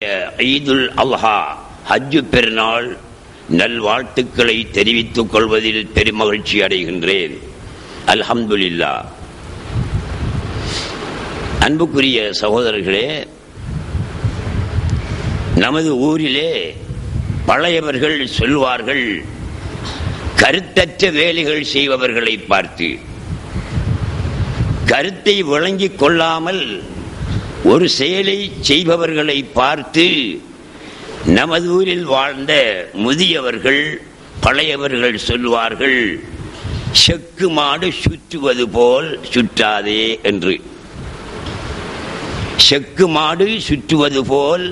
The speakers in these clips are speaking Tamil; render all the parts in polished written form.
ஈதுல் அல்ஹா ஹஜ் பெருநாள் நல்வாழ்த்துக்களை தெரிவித்துக் கொள்வதில் பெருமகிழ்ச்சி அடைகின்றேன். அல்ஹம்துலில்லாஹ். அன்புக்குரிய சகோதரர்களே, நமது ஊரிலே பழையவர்கள் சொல்வார்கள், கருத்தற்ற வேலைகள் செய்பவர்களை பார்த்து கருத்தை விளங்கிக் கொள்ளாமல் ஒரு செயலை செய்பவர்களை பார்த்து நமது ஊரில் வாழ்ந்த முதியவர்கள் பழையவர்கள் சொல்வார்கள், செக்கு மாடு சுற்றுவது போல் சுற்றாதே என்று. செக்கு மாடு சுற்றுவது போல்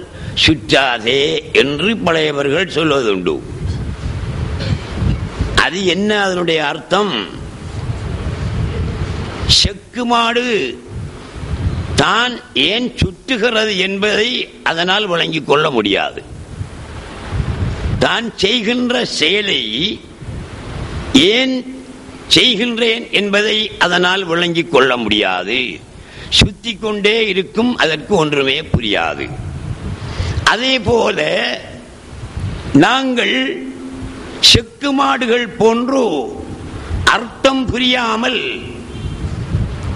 சுற்றாதே என்று பழையவர்கள் சொல்வதுண்டு. அது என்ன அதனுடைய அர்த்தம்? செக்கு மாடு தான் ஏன் சுற்றுகிறது என்பதை அதனால் விளங்கிக் கொள்ள முடியாது. தான் செய்கின்ற செயலை ஏன் செய்கின்றேன் என்பதை அதனால் விளங்கிக் கொள்ள முடியாது. சுத்திக் கொண்டே இருக்கும், அதற்கு ஒன்றுமே புரியாது. அதே போல நாங்கள் செக்கு மாடுகள் போன்று அர்த்தம் புரியாமல்,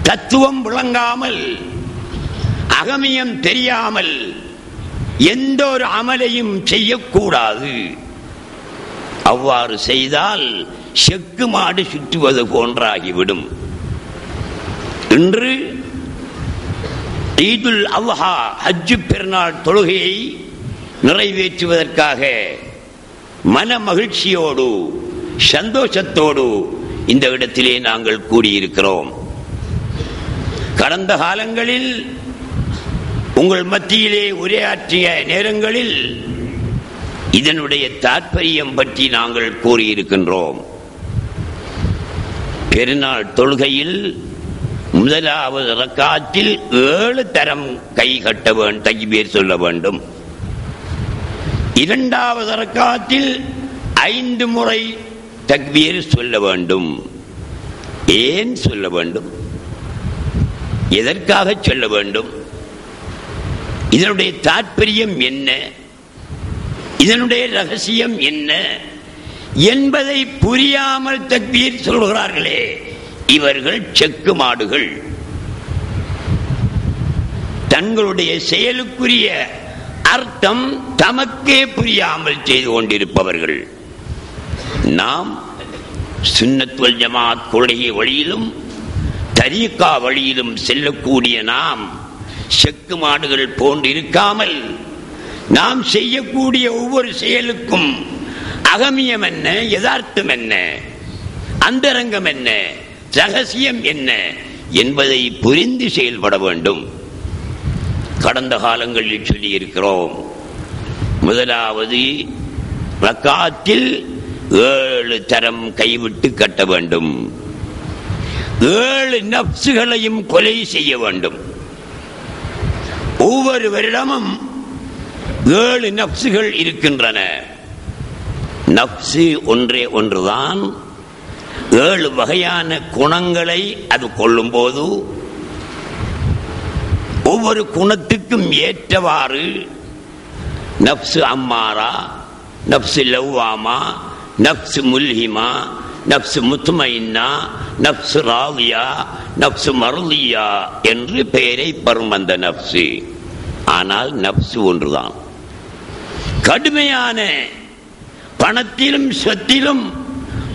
தத்துவம் விளங்காமல், அகமியம் தெரியாமல் எந்த ஒரு அமலையும் செய்யக்கூடாது. அவ்வாறு செய்தால் செக்கு மாடு சுற்றுவது போன்றாகிவிடும். இன்று ஈதுல் அல்ஹா ஹஜ் பெருநாள் தொழுகையை நிறைவேற்றுவதற்காக மன மகிழ்ச்சியோடு சந்தோஷத்தோடு இந்த இடத்திலே நாங்கள் கூடியிருக்கிறோம். கடந்த காலங்களில் உங்கள் மத்தியிலே உரையாற்றிய நேரங்களில் இதனுடைய தாற்பயம் பற்றி நாங்கள் கூறியிருக்கின்றோம். பெருநாள் தொழுகையில் முதலாவது ரக்காத்தில் 7 தரம் கை கட்ட வேண்டும், தக்பீர் சொல்ல வேண்டும். இரண்டாவது ரக்காத்தில் 5 முறை தக்பீர் சொல்ல வேண்டும். ஏன் சொல்ல வேண்டும்? எதற்காக சொல்ல வேண்டும்? இதனுடைய தாற்பயம் என்ன? இதனுடைய ரகசியம் என்ன என்பதை புரியாமல் தக்பீர் சொல்கிறார்களே, இவர்கள் செக்கு மாடுகள். தங்களுடைய செயலுக்குரிய அர்த்தம் தமக்கே புரியாமல் செய்து கொண்டிருப்பவர்கள். நாம் சுன்னத் வல் ஜமாத் கொள்கை வழியிலும் தரீகா வழியிலும் செல்லக்கூடிய நாம் செக்கு மாடுகள் போன்றிருக்காமல், நாம் செய்யக்கூடிய ஒவ்வொரு செயலுக்கும் அகமியம் என்ன, யதார்த்தம் என்ன, அந்தரங்கம் என்ன, ரகசியம் என்ன என்பதை புரிந்து செயல்பட வேண்டும். கடந்த காலங்களில் சொல்லி இருக்கிறோம், முதலாவது ரக்காத்தில் 7 தரம் கைவிட்டு கட்ட வேண்டும். 7 நப்சுகளையும் கொலை செய்ய வேண்டும். ஒவ்வொரு வருடமும் 7 நப்சுகள் இருக்கின்றன. நப்சு ஒன்றே ஒன்றுதான். 7 வகையான குணங்களை அது கொள்ளும் போது ஒவ்வொரு குணத்துக்கும் ஏற்றவாறு நப்சு அம்மாரா, நப்சு லவ்வாமா, நப்சு முல்ஹிமா, நப்சு முத்மைன்னா, நப்சு ராவியா, நப்சு மர்லியா என்று பெயரை பெறும் அந்த நப்சு. ஆனால் நப்சு ஒன்றுதான். கடுமையான பணத்திலும் சொத்திலும்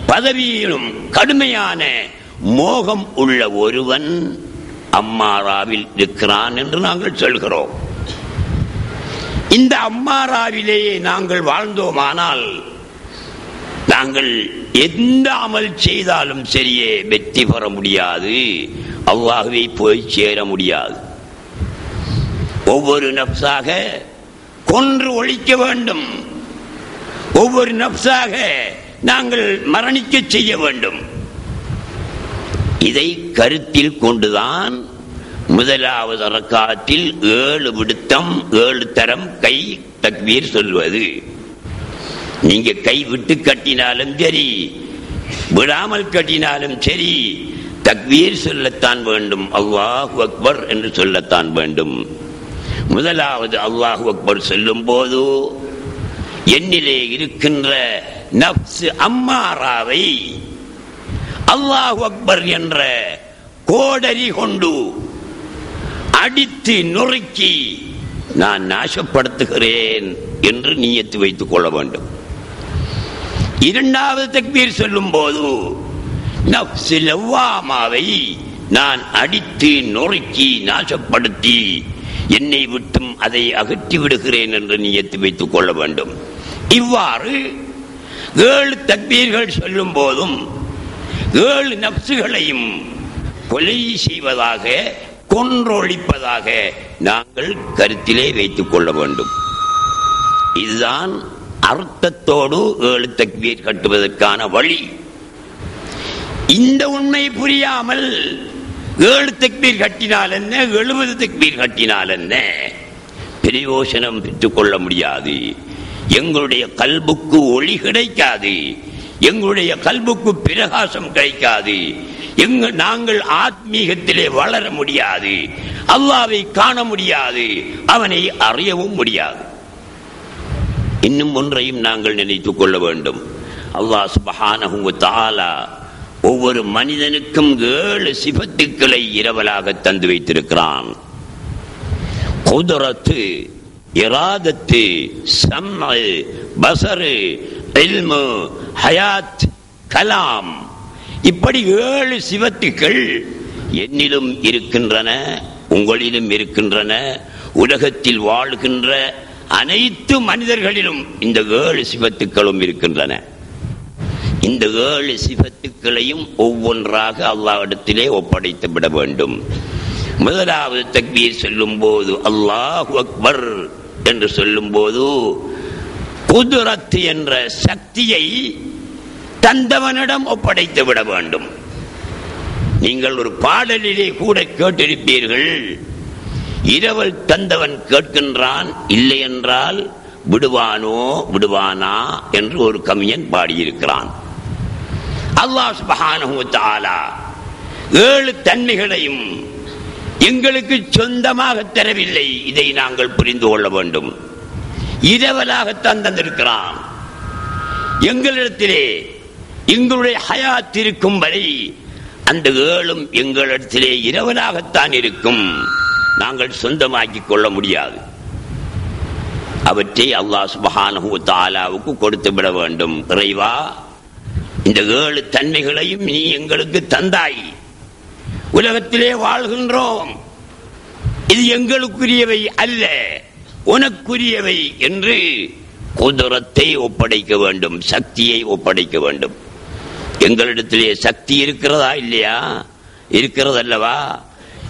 பதவியிலும் கடுமையான மோகம் உள்ள ஒருவன் அம்மாராவில் இருக்கிறான் என்று நாங்கள் சொல்கிறோம். இந்த அம்மாராவிலேயே நாங்கள் வாழ்ந்தோமானால் நாங்கள் எந்த அமல் செய்தாலும் சரியே வெற்றி பெற முடியாது, அல்லாஹ்வை போய் சேர முடியாது. ஒவ்வொரு நப்சாக கொன்று ஒழிக்க வேண்டும். ஒவ்வொரு நப்சாக நாங்கள் மரணிக்க செய்ய வேண்டும். இதை கருத்தில் கொண்டுதான் முதலாவது ரக்காத்தில் 7 விடுத்தம் 7 தரம் கை தக்பீர் சொல்வது. நீங்க கை விட்டு கட்டினாலும் சரி, விடாமல் கட்டினாலும் சரி, தக்பீர் சொல்லத்தான் வேண்டும். அல்லாஹு அக்பர் என்று சொல்லத்தான் வேண்டும். முதலாவது அல்லாஹு அக்பர் சொல்லும் போது என்னிலே இருக்கின்ற நப்சு அம்மாராவை அல்லாஹு அக்பர் என்ற கோடரி கொண்டு அடித்து நொறுக்கி நான் நாசப்படுத்துகிறேன் என்று நியத்து வைத்துக் கொள்ள வேண்டும். இரண்டாவது தக்பீர் சொல்லும் போது நப்சு லவ்வாமாவை நான் அடித்து நொறுக்கி நாசப்படுத்தி என்னை விட்டும் அதை அகற்றி விடுகிறேன் என்று நியத்து வைத்துக் கொள்ள வேண்டும். இவ்வாறு 7 தக்பீர்கள் சொல்லும் போதும் 7 நப்சுகளையும் கொலை செய்வதாக கொன்றொழிப்பதாக நாங்கள் கருத்திலே வைத்துக் கொள்ள வேண்டும். இதுதான் அர்த்தத்தோடு 7 தக்பீர் கட்டுவதற்கான வழி. இந்த உண்மை புரியாமல் 7 தக்பீர் கட்டினால் என்ன, 70 தக்பீர் கட்டினால் என்ன, பிரயோசனம் பெற்றுக் கொள்ள முடியாது. எங்களுடைய கல்புக்கு ஒளி கிடைக்காது, எங்களுடைய கல்புக்கு பிரகாசம் கிடைக்காது, நாங்கள் ஆத்மீகத்திலே வளர முடியாது, அல்லாஹ்வை காண முடியாது, அவனை அறியவும் முடியாது. இன்னும் ஒன்றையும் நாங்கள் நினைத்துக் கொள்ள வேண்டும். அல்லாஹ் சுப்ஹானஹு வ தஆலா ஒவ்வொரு மனிதனுக்கும் 7 சிபத்துக்களை இரவலாக தந்து வைத்திருக்கிறான். குத்ரத்து, இராதத்து, சம்அ, பஸர், இல்மு, ஹயாத், கலாம், இப்படி 7 சிபத்துக்கள் என்னிலும் இருக்கின்றன, உங்களிலும் இருக்கின்றன, உலகத்தில் வாழ்கின்ற அனைத்து மனிதர்களிலும் இந்த 7 சிபத்துக்களும் இருக்கின்றன. இந்த 7 சிபத்துக்களையும் ஒவ்வொன்றாக அல்லாஹ்விடத்திலே ஒப்படைத்து விட வேண்டும். முதலாவது தக்பீர் சொல்லும் போது அல்லாஹு அக்பர் என்று சொல்லும் போது குத்ரத் என்ற சக்தியை தந்தவனிடம் ஒப்படைத்து விட வேண்டும். நீங்கள் ஒரு பாடலிலே கூட கேட்டிருப்பீர்கள், இரவல் தந்தவன் கேட்கின்றான், இல்லை என்றால் விடுவானோ விடுவானா என்று ஒரு கவிஞன் பாடியிருக்கிறான். அல்லாஹ் சுப்ஹானஹு வ தஆலா 7 தன்மைகளையும் எங்களுக்கு சொந்தமாக தரவில்லை. இதை நாங்கள் புரிந்து கொள்ள வேண்டும். இரவலாகத்தான் தந்திருக்கிறான். எங்களிடத்திலே எங்களுடைய ஹயாத் இருக்கும் வரை அந்த 7 எங்களிடத்திலே இரவலாகத்தான் இருக்கும். நாங்கள் சொந்தமாக்கிக் கொள்ள முடியாது. அவற்றை அல்லாஹ் சுப்ஹானஹு வ தஆலாவுக்கு கொடுத்து விட வேண்டும். இறைவா, இந்த 7 தன்மைகளையும் நீ எங்களுக்கு தந்தாய், உலகத்திலே வாழ்கின்றோம், இது எங்களுக்குரியவை அல்ல, உனக்குரியவை என்று குத்ரத்தை ஒப்படைக்க வேண்டும், சக்தியை ஒப்படைக்க வேண்டும். எங்களிடத்திலே சக்தி இருக்கிறதா இல்லையா? இருக்கிறதல்லவா?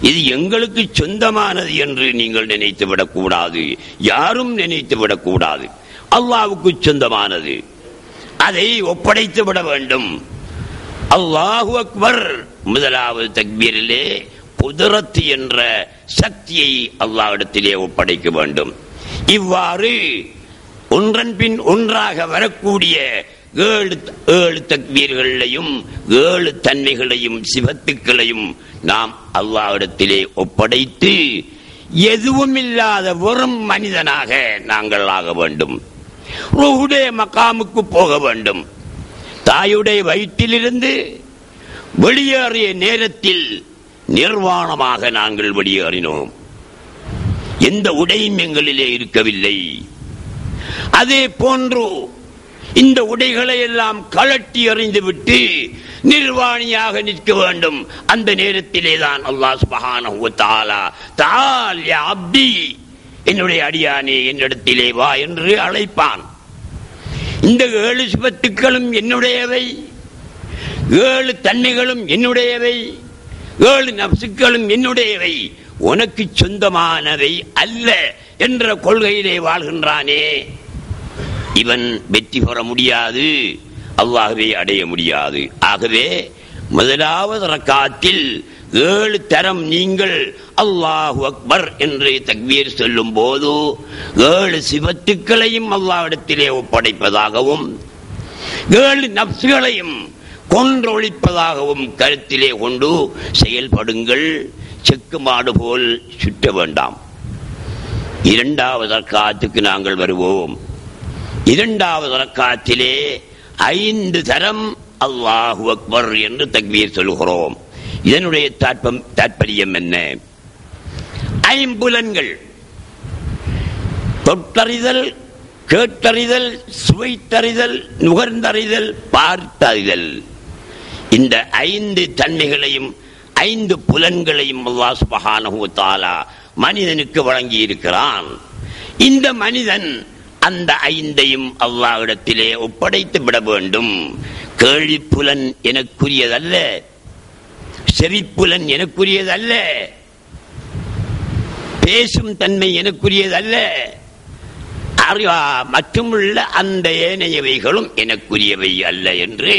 இது எங்களுக்கு சொந்தமானது என்று நீங்கள் நினைத்து விடக்கூடாது, யாரும் நினைத்து விடக்கூடாது. அல்லாஹ்வுக்கு சொந்தமானது, அதை ஒப்படைத்து விட வேண்டும். அல்லாஹு அக்பர் முதலாவது தக்பீரிலே குத்ரத் என்ற சக்தியை அல்லாஹ்விடத்திலே ஒப்படைக்க வேண்டும். இவ்வாறு ஒன்றன் பின் ஒன்றாக வரக்கூடிய 7 தக்பீர்களையும் 7 தன்மைகளையும் சிபத்துக்களையும் நாம் அல்லாஹ்விடத்திலே ஒப்படைத்து எதுவும் இல்லாத வெறும் மனிதனாக நாங்கள் ஆக வேண்டும். ரூஹுடைய மகாமுக்கு போக வேண்டும். தாயுடைய வயிற்றிலிருந்து வெளியேறிய நேரத்தில் நிர்வாணமாக நாங்கள் வெளியேறினோம். எந்த உடையும் எங்களிலே இருக்கவில்லை. அதே போன்று இந்த உடைகளை எல்லாம் கழட்டி எறிந்துவிட்டு நிர்வாணியாக நிற்க வேண்டும். அந்த நேரத்திலே தான் அல்லாஹ் சுப்ஹானஹு வ தஆலா தஆல் யா அப்தி, என்னுடைய அடியானே என்னிடத்திலே வா என்று அழைப்பான். இந்த 7 சிபத்துக்களும் என்னுடையவை, 7 தன்மைகளும் என்னுடையவை, 7 நப்சுக்களும் என்னுடையவை, உனக்கு சொந்தமானவை அல்ல என்ற கொள்கையிலே வாழ்கின்றானே, இவன் வெற்றி பெற முடியாது, அல்லாஹ்வை அடைய முடியாது. ஆகவே முதலாவது ரக்காத்தில் 7 தரம் நீங்கள் அல்லாஹு அக்பர் என்று தக்பீர் சொல்லும் போது 7 சிபத்துக்களையும் அல்லாஹ்விடத்திலே ஒப்படைப்பதாகவும் 7 நப்சுகளையும் கொன்றொழிப்பதாகவும் கருத்திலே கொண்டு செயல்படுங்கள். செக்கு மாடு போல் சுற்ற வேண்டாம். இரண்டாவது ரக்காத்துக்கு நாங்கள் வருவோம். இரண்டாவது ரக்காத்திலே 5 தரம் அல்லாஹு அக்பர் என்று தக்பீர் சொல்கிறோம். இதனுடைய தாற்பயம் என்ன? ஐம்புலன்கள் தொட்டறிதல், கேட்டறிதல், சுவைத்தறிதல், நுகர்ந்தறிதல், பார்த்தறிதல், இந்த 5 தன்மைகளையும் 5 புலன்களையும் அல்லாஹ் சுப்ஹானஹு வ தஆலா மனிதனுக்கு வழங்கி இருக்கிறான். இந்த மனிதன் அந்த 5ஐயும் அல்லாஹ்விடத்திலே ஒப்படைத்து விட வேண்டும். கேள்விப்புலன் எனக்குரியதல்ல, செவிப்புலன் எனக்குரியதல்ல, பேசும் தன்மை எனக்குரியதல்ல, மற்றுமுள்ள அந்த ஏனையவைகளும் எனக்குரியவை அல்ல என்று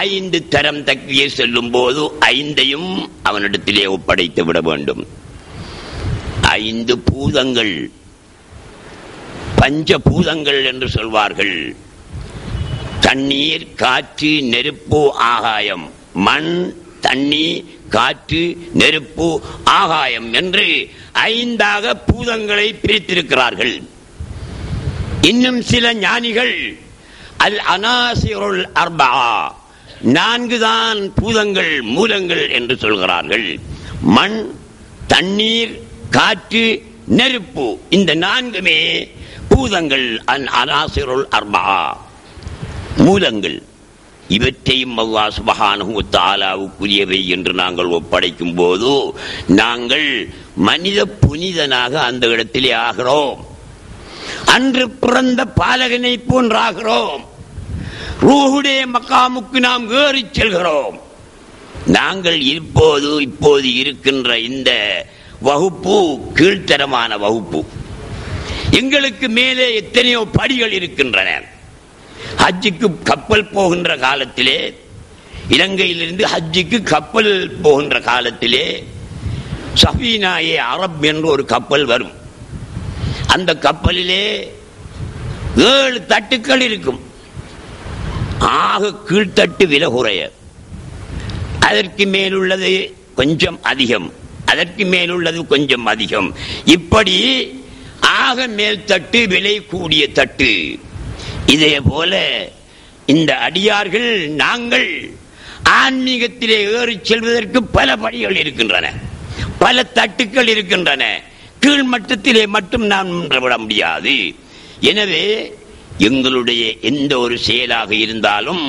5 தரம் தக்பீர் சொல்லும் போது 5ஐயும் அவனிடத்திலே ஒப்படைத்து விட வேண்டும். 5 பூதங்கள், பஞ்சபூதங்கள் என்று சொல்வார்கள். தண்ணீர், காற்று, நெருப்பு, ஆகாயம். மண், தண்ணீர், காற்று, நெருப்பு, ஆகாயம் என்று 5ஆக பூதங்களை பிரித்திருக்கிறார்கள். இன்னும் சில ஞானிகள் அல் அனாசிருல் அர்பா, 4 தான் பூதங்கள், மூலங்கள் என்று சொல்கிறார்கள். மண், தண்ணீர், காற்று, நெருப்பு, இந்த 4மே பூதங்கள், அல் அனாசிருல் அர்பா, மூலங்கள். இவற்றையும் அல்லாஹ் சுப்ஹானஹு வ தஆலாவுக்குரியவை என்று நாங்கள் ஒப்படைக்கும் போது நாங்கள் மனித புனிதனாக அந்த இடத்திலே ஆகிறோம். அன்று பிறந்த பாலகனை போன்றாகிறோம். ரூஹுடைய மக்காமுக்கு நாம் ஏறி செல்கிறோம். நாங்கள் இப்போது இருக்கின்ற இந்த வகுப்பு கீழ்த்தரமான வகுப்பு. எங்களுக்கு மேலே எத்தனையோ படிகள் இருக்கின்றன. ஹஜ்ஜுக்கு கப்பல் போகின்ற காலத்திலே, இலங்கையிலிருந்து ஹஜ்ஜுக்கு கப்பல் போகின்ற காலத்திலே சஃபீனாயே அரப் என்று ஒரு கப்பல் வரும். அந்த கப்பலிலே 7 தட்டுக்கள் இருக்கும். ஆக கீழ்த்தட்டு விலை குறைய, அதற்கு மேலுள்ளது கொஞ்சம் அதிகம், அதற்கு மேலுள்ளது கொஞ்சம் அதிகம், இப்படி ஆக மேல் தட்டு விலை கூடிய தட்டு. இதே போல இந்த அடியார்கள் நாங்கள் ஆன்மீகத்திலே ஏறி செல்வதற்கு பல படிகள் இருக்கின்றன, பல தட்டுக்கள் இருக்கின்றன. கீழ்மட்டத்திலே மட்டும் நாம் விட முடியாது. எனவே எங்களுடைய எந்த ஒரு செயலாக இருந்தாலும்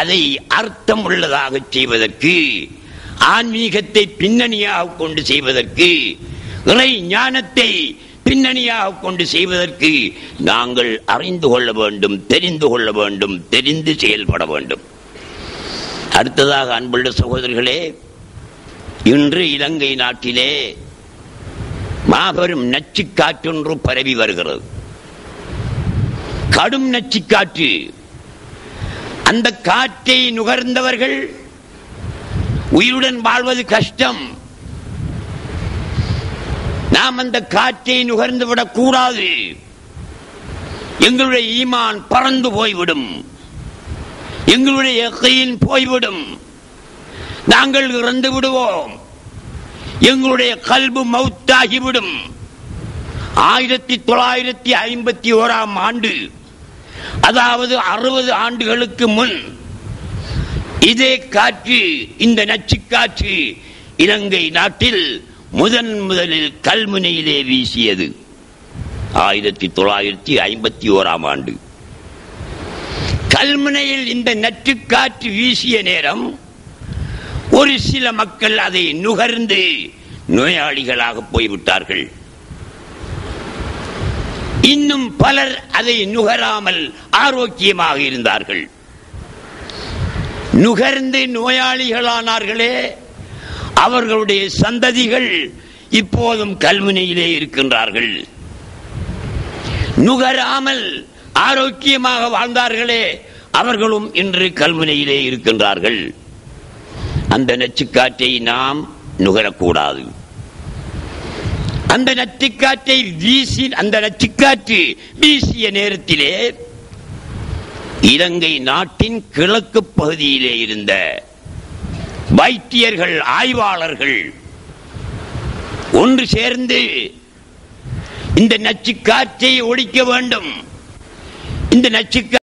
அதை அர்த்தம் உள்ளதாக செய்வதற்கு, ஆன்மீகத்தை பின்னணியாக கொண்டு செய்வதற்கு, இறை ஞானத்தை பின்னணியாக கொண்டு செய்வதற்கு நாங்கள் அறிந்து கொள்ள வேண்டும், தெரிந்து கொள்ள வேண்டும், தெரிந்து செயல்பட வேண்டும். அடுத்ததாக அன்புள்ள சகோதரர்களே, இன்று இலங்கை நாட்டிலே மாபெரும் நச்சுக்காற்றொன்று பரவி வருகிறது. கடும் நச்சுக்காற்று. அந்த காற்றை நுகர்ந்தவர்கள் உயிருடன் வாழ்வது கஷ்டம். நாம் அந்த காற்றை நுகர்ந்து விடக் கூடாது. எங்களுடைய ஈமான் பறந்து போய்விடும், எங்களுடைய யக்கீன் போய்விடும், நாங்கள் இறந்து விடுவோம், எங்களுடைய கல்பு மௌத்தாகிவிடும். 1951ஆம் ஆண்டு, அதாவது 60 ஆண்டுகளுக்கு முன் இதே காற்று, இந்த நச்சுக்காற்று இலங்கை நாட்டில் முதலில் கல்முனையிலே வீசியது. 1951ஆம் ஆண்டு கல்முனையில் இந்த நச்சுக்காற்று வீசிய நேரம் ஒரு சில மக்கள் அதை நுகர்ந்து நோயாளிகளாக போய்விட்டார்கள். இன்னும் பலர் அதை நுகராமல் ஆரோக்கியமாக இருந்தார்கள். நுகர்ந்து நோயாளிகளானார்களே, அவர்களுடைய சந்ததிகள் இப்போதும் கல்முனையிலே இருக்கின்றார்கள். நுகராமல் ஆரோக்கியமாக வாழ்ந்தார்களே, அவர்களும் இன்று கல்முனையிலே இருக்கின்றார்கள். அந்த நச்சுக்காற்றை நாம் நுகரக்கூடாது. அந்த நச்சுக்காற்றை நச்சுக்காற்று வீசிய நேரத்திலே இலங்கை நாட்டின் கிழக்கு பகுதியிலே இருந்த வைத்தியர்கள், ஆய்வாளர்கள் ஒன்று சேர்ந்து இந்த நச்சு காற்றை ஒழிக்க வேண்டும். இந்த நச்சு